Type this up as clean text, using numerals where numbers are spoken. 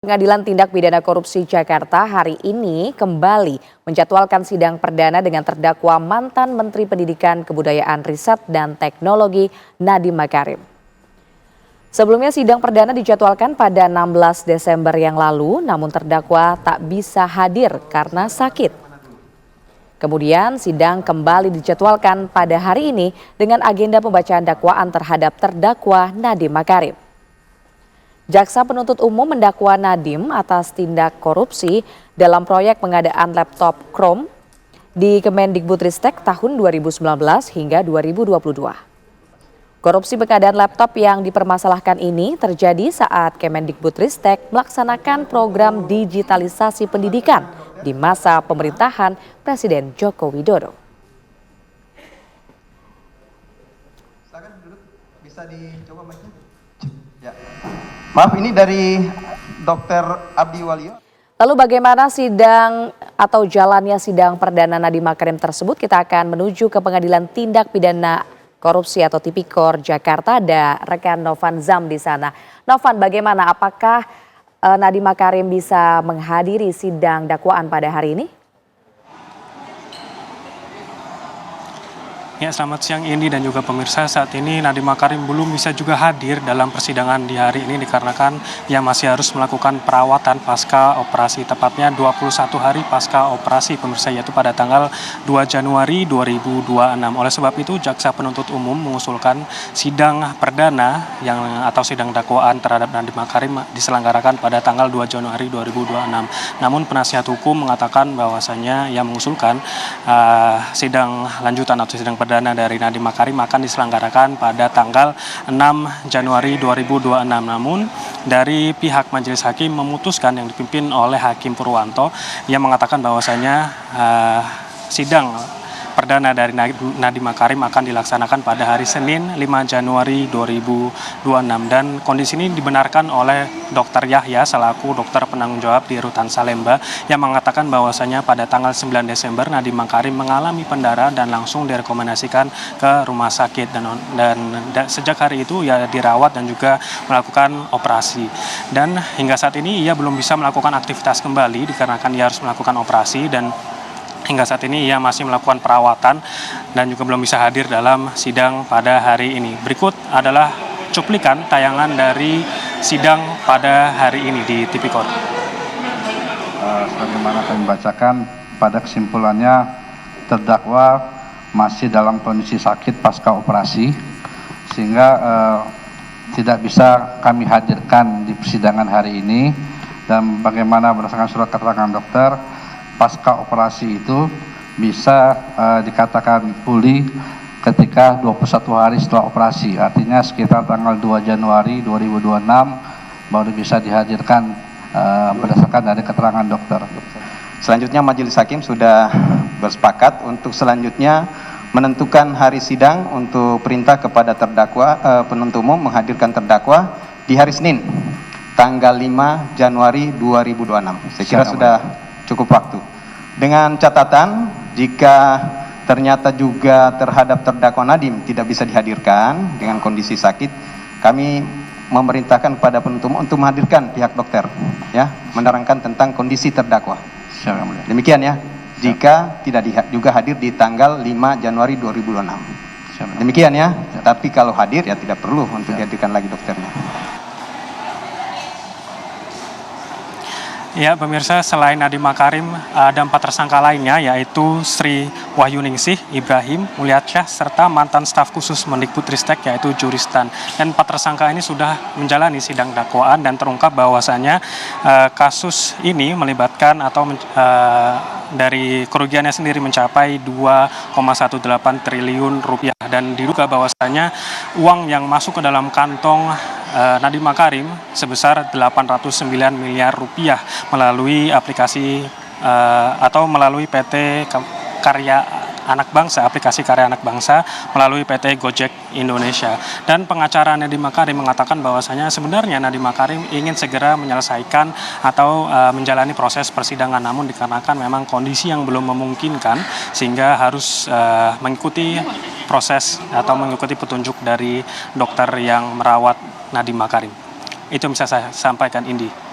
Pengadilan Tindak Pidana Korupsi Jakarta hari ini kembali menjadwalkan sidang perdana dengan terdakwa mantan Menteri Pendidikan Kebudayaan Riset dan Teknologi Nadiem Makarim. Sebelumnya sidang perdana dijadwalkan pada 16 Desember yang lalu, namun terdakwa tak bisa hadir karena sakit. Kemudian sidang kembali dijadwalkan pada hari ini dengan agenda pembacaan dakwaan terhadap terdakwa Nadiem Makarim. Jaksa penuntut umum mendakwa Nadiem atas tindak korupsi dalam proyek pengadaan laptop Chrome di Kemendikbudristek tahun 2019 hingga 2022. Korupsi pengadaan laptop yang dipermasalahkan ini terjadi saat Kemendikbudristek melaksanakan program digitalisasi pendidikan di masa pemerintahan Presiden Joko Widodo. Bisa dicoba mic-nya? Ya. Maaf, ini dari Dr. Abdi Waluyo. Lalu bagaimana sidang atau jalannya sidang perdana Nadiem Makarim tersebut? Kita akan menuju ke Pengadilan Tindak Pidana Korupsi atau Tipikor Jakarta. Ada rekan Novan Zam di sana. Novan, bagaimana? Apakah Nadiem Makarim bisa menghadiri sidang dakwaan pada hari ini? Ya, selamat siang Indi dan juga pemirsa. Saat ini Nadiem Makarim belum bisa juga hadir dalam persidangan di hari ini dikarenakan ia masih harus melakukan perawatan pasca operasi, tepatnya 21 hari pasca operasi pemirsa, yaitu pada tanggal 2 Januari 2026. Oleh sebab itu jaksa penuntut umum mengusulkan sidang perdana atau sidang dakwaan terhadap Nadiem Makarim diselenggarakan pada tanggal 2 Januari 2026. Namun penasihat hukum mengatakan bahwasanya ia mengusulkan sidang lanjutan atau sidang perdana dari Nadiem Makarim akan diselenggarakan pada tanggal 6 Januari 2026. Namun dari pihak majelis hakim memutuskan, yang dipimpin oleh Hakim Purwanto, yang mengatakan bahwasanya sidang perdana dari Nadiem Makarim akan dilaksanakan pada hari Senin 5 Januari 2026, dan kondisi ini dibenarkan oleh Dr. Yahya selaku dokter penanggung jawab di Rutan Salemba yang mengatakan bahwasanya pada tanggal 9 Desember Nadiem Makarim mengalami pendarahan dan langsung direkomendasikan ke rumah sakit dan sejak hari itu ia dirawat dan juga melakukan operasi, dan hingga saat ini ia belum bisa melakukan aktivitas kembali dikarenakan ia harus melakukan operasi, dan hingga saat ini ia masih melakukan perawatan dan juga belum bisa hadir dalam sidang pada hari ini. Berikut adalah cuplikan tayangan dari sidang pada hari ini di Tipikor. Sebagaimana kami bacakan, pada kesimpulannya terdakwa masih dalam kondisi sakit pasca operasi, sehingga tidak bisa kami hadirkan di persidangan hari ini. Dan bagaimana berdasarkan surat keterangan dokter, pasca operasi itu bisa dikatakan pulih ketika 21 hari setelah operasi. Artinya sekitar tanggal 2 Januari 2026 baru bisa dihadirkan berdasarkan dari keterangan dokter. Selanjutnya majelis hakim sudah bersepakat untuk selanjutnya menentukan hari sidang untuk perintah kepada terdakwa penuntut umum menghadirkan terdakwa di hari Senin tanggal 5 Januari 2026. Saya kira sudah cukup waktu. Dengan catatan jika ternyata juga terhadap terdakwa Nadiem tidak bisa dihadirkan dengan kondisi sakit, kami memerintahkan kepada penuntut umum untuk menghadirkan pihak dokter, ya, menerangkan tentang kondisi terdakwa. Demikian ya. Jika tidak juga hadir di tanggal 5 Januari 2026. Demikian ya. Tapi kalau hadir ya tidak perlu untuk dihadirkan lagi dokternya. Ya, pemirsa, selain Nadiem Makarim ada 4 tersangka lainnya, yaitu Sri Wahyuningsih, Ibrahim Mulyatsyah, serta mantan staf khusus Mendikbudristek yaitu Juristan. Dan 4 tersangka ini sudah menjalani sidang dakwaan dan terungkap bahwasanya kasus ini melibatkan atau dari kerugiannya sendiri mencapai 2,18 triliun rupiah, dan diduga bahwasanya uang yang masuk ke dalam kantong Nadiem Makarim sebesar 809 miliar rupiah melalui aplikasi atau melalui PT Karya Anak Bangsa, aplikasi Karya Anak Bangsa melalui PT Gojek Indonesia. Dan pengacara Nadiem Makarim mengatakan bahwasanya sebenarnya Nadiem Makarim ingin segera menyelesaikan atau menjalani proses persidangan, namun dikarenakan memang kondisi yang belum memungkinkan sehingga harus mengikuti proses atau mengikuti petunjuk dari dokter yang merawat Nadiem Makarim. Itu bisa saya sampaikan, Indi.